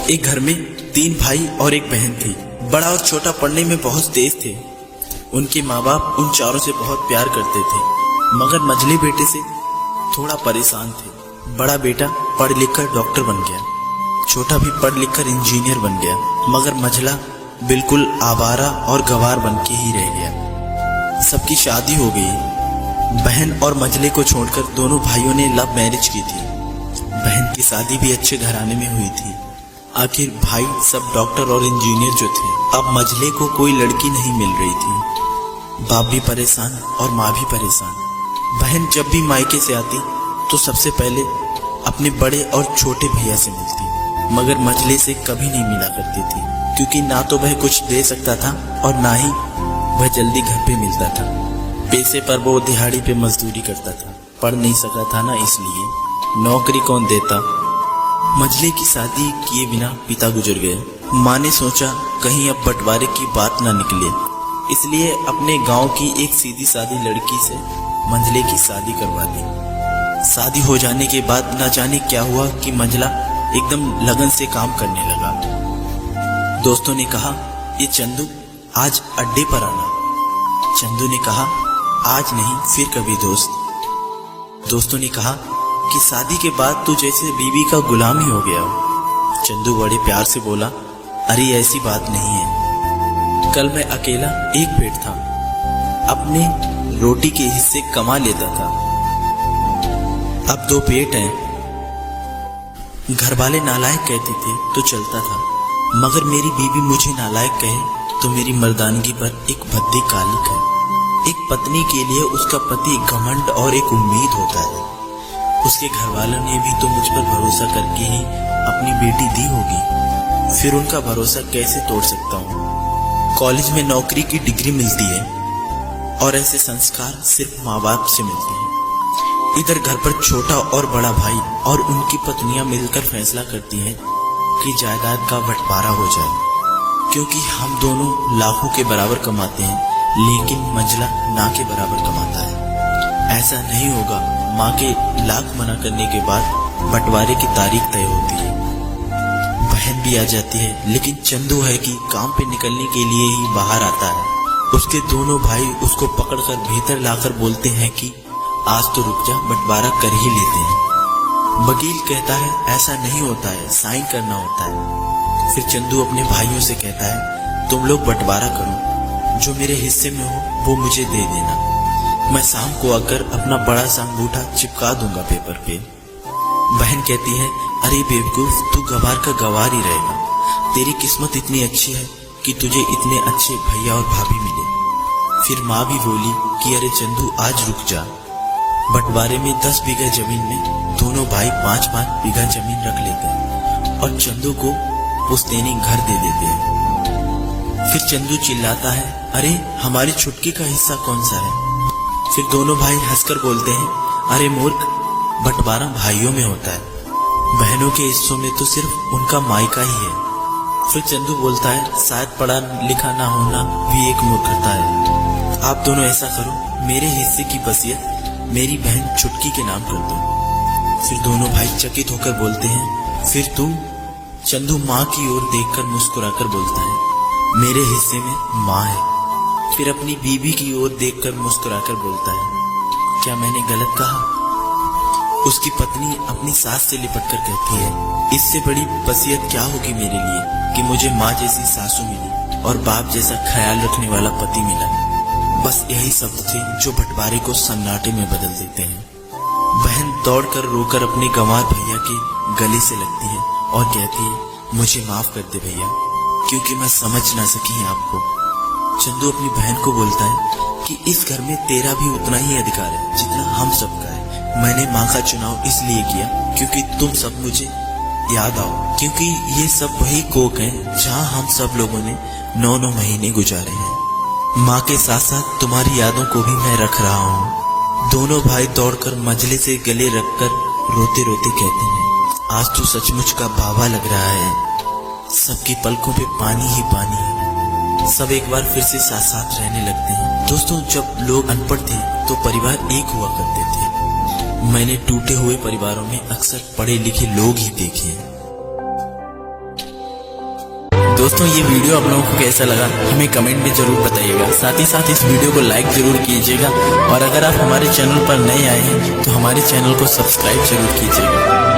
एक घर में 3 भाई और एक बहन थी। बड़ा और छोटा पढ़ने में बहुत तेज थे। उनके माँ बाप उन चारों से बहुत प्यार करते थे, मगर मझले बेटे से थोड़ा परेशान थे। बड़ा बेटा पढ़ लिख कर डॉक्टर बन गया, छोटा भी पढ़ लिख कर इंजीनियर बन गया, मगर मझला बिल्कुल आवारा और गवार बन के ही रह गया। सबकी शादी हो गई। बहन और मझले को छोड़कर दोनों भाइयों ने लव मैरिज की थी। बहन की शादी भी अच्छे घराने में हुई थी। आखिर भाई सब डॉक्टर और इंजीनियर जो थे, अब मझले को कोई लड़की नहीं मिल रही थी। बाप भी परेशान और माँ भी परेशान। बहन जब भी मायके से आती तो सबसे पहले अपने बड़े और छोटे भैया से मिलती, मगर मझले से कभी नहीं मिला करती थी, क्योंकि ना तो वह कुछ दे सकता था और ना ही वह जल्दी घर पे मिलता था। पैसे पर वो दिहाड़ी पे मजदूरी करता था, पढ़ नहीं सका था ना, इसलिए नौकरी कौन देता। मझले की शादी किए बिना पिता गुजर गए। माँ ने सोचा कहीं अब बंटवारे की बात ना निकले, इसलिए अपने गांव की एक सीधी सादी लड़की से मंझले की शादी करवा दी। शादी हो जाने के बाद ना जाने क्या हुआ कि मंझला एकदम लगन से काम करने लगा। दोस्तों ने कहा, ये चंदू आज अड्डे पर आना। चंदू ने कहा, आज नहीं फिर कभी दोस्त। दोस्तों ने कहा कि शादी के बाद तू जैसे बीवी का गुलाम ही हो गया हो। चंदू बड़े प्यार से बोला, अरे ऐसी बात नहीं है, कल मैं अकेला एक पेट था, अपने रोटी के हिस्से कमा लेता था, अब 2 पेट हैं। घर वाले नालायक कहते थे तो चलता था, मगर मेरी बीवी मुझे नालायक कहे तो मेरी मर्दानगी पर एक भद्दी कालिक है। एक पत्नी के लिए उसका पति एक घमंड और एक उम्मीद होता है। उसके घर वालों ने भी तो मुझ पर भरोसा करके ही अपनी बेटी दी होगी, फिर उनका भरोसा कैसे तोड़ सकता हूँ। कॉलेज में नौकरी की डिग्री मिलती है और ऐसे संस्कार सिर्फ माँ बाप से मिलते हैं। इधर घर पर छोटा और बड़ा भाई और उनकी पत्नियां मिलकर फैसला करती हैं कि जायदाद का बंटवारा हो जाए, क्योंकि हम दोनों लाखों के बराबर कमाते हैं, लेकिन मंझला ना के बराबर कमाता है। ऐसा नहीं होगा। माँ के लाख मना करने के बाद बंटवारे की तारीख तय होती है। बहन भी आ जाती है, लेकिन चंदू है कि काम पे निकलने के लिए ही बाहर आता है। उसके दोनों भाई उसको पकड़कर भीतर लाकर बोलते हैं कि आज तो रुक जा, बंटवारा कर ही लेते हैं। वकील कहता है ऐसा नहीं होता है, साइन करना होता है। फिर चंदू अपने भाइयों से कहता है, तुम लोग बंटवारा करो, जो मेरे हिस्से में हो वो मुझे दे देना, मैं शाम को आकर अपना बड़ा सा अंगूठा चिपका दूंगा पेपर पे। बहन कहती है, अरे बेवकूफ, तू गवार का गवार ही रहेगा, तेरी किस्मत इतनी अच्छी है कि तुझे इतने अच्छे भैया और भाभी मिले। फिर माँ भी बोली कि अरे चंदू आज रुक जा। बंटवारे में 10 बीघा जमीन में दोनों भाई 5-5 बीघा जमीन रख लेते हैं और चंदू को पुश्तैनी घर दे देते हैं। फिर चंदू चिल्लाता है, अरे हमारी छुटकी का हिस्सा कौन सा है। फिर दोनों भाई हंसकर बोलते हैं, अरे मूर्ख, बंटवारा भाइयों में होता है, बहनों के हिस्सों में तो सिर्फ उनका मायका ही है। फिर चंदू बोलता है, शायद पढ़ा लिखा ना होना भी एक मूर्खता है। आप दोनों ऐसा करो, मेरे हिस्से की वसीयत मेरी बहन छुटकी के नाम कर दो। फिर दोनों भाई चकित होकर बोलते हैं, फिर तू? चंदू माँ की ओर देखकर मुस्कुराकर बोलता है, मेरे हिस्से में माँ है। फिर अपनी बीवी की ओर देखकर मुस्कुराकर बोलता है, क्या मैंने गलत कहा? उसकी पत्नी अपनी सास से लिपटकर कहती है, इससे बड़ी वसीयत क्या होगी मेरे लिए कि मुझे माँ जैसी सासू मिली और बाप जैसा ख्याल रखने वाला पति मिला। बस यही शब्द थे जो बंटवारे को सन्नाटे में बदल देते हैं। बहन दौड़कर रोकर अपने गंवार भैया के गले से लगती है और कहती है, मुझे माफ कर दे भैया, क्योंकि मैं समझ ना सकी आपको। चंदू अपनी बहन को बोलता है कि इस घर में तेरा भी उतना ही अधिकार है जितना हम सबका है। मैंने माँ का चुनाव इसलिए किया क्योंकि तुम सब मुझे याद आओ, क्योंकि ये सब वही कोक है जहाँ हम सब लोगों ने 9-9 महीने गुजारे हैं। माँ के साथ साथ तुम्हारी यादों को भी मैं रख रहा हूँ। दोनों भाई दौड़कर मझले से गले रखकर रोते रोते कहते हैं, आज तो सचमुच का बाबा लग रहा है। सबकी पलकों पे पानी ही पानी है। सब एक बार फिर से साथ साथ रहने लगते हैं। दोस्तों, जब लोग अनपढ़ थे तो परिवार एक हुआ करते थे। मैंने टूटे हुए परिवारों में अक्सर पढ़े लिखे लोग ही देखे हैं। दोस्तों ये वीडियो आप लोगों को कैसा लगा हमें कमेंट में जरूर बताइएगा। साथ ही साथ इस वीडियो को लाइक जरूर कीजिएगा और अगर आप हमारे चैनल पर नए आए हैं तो हमारे चैनल को सब्सक्राइब जरूर कीजिएगा।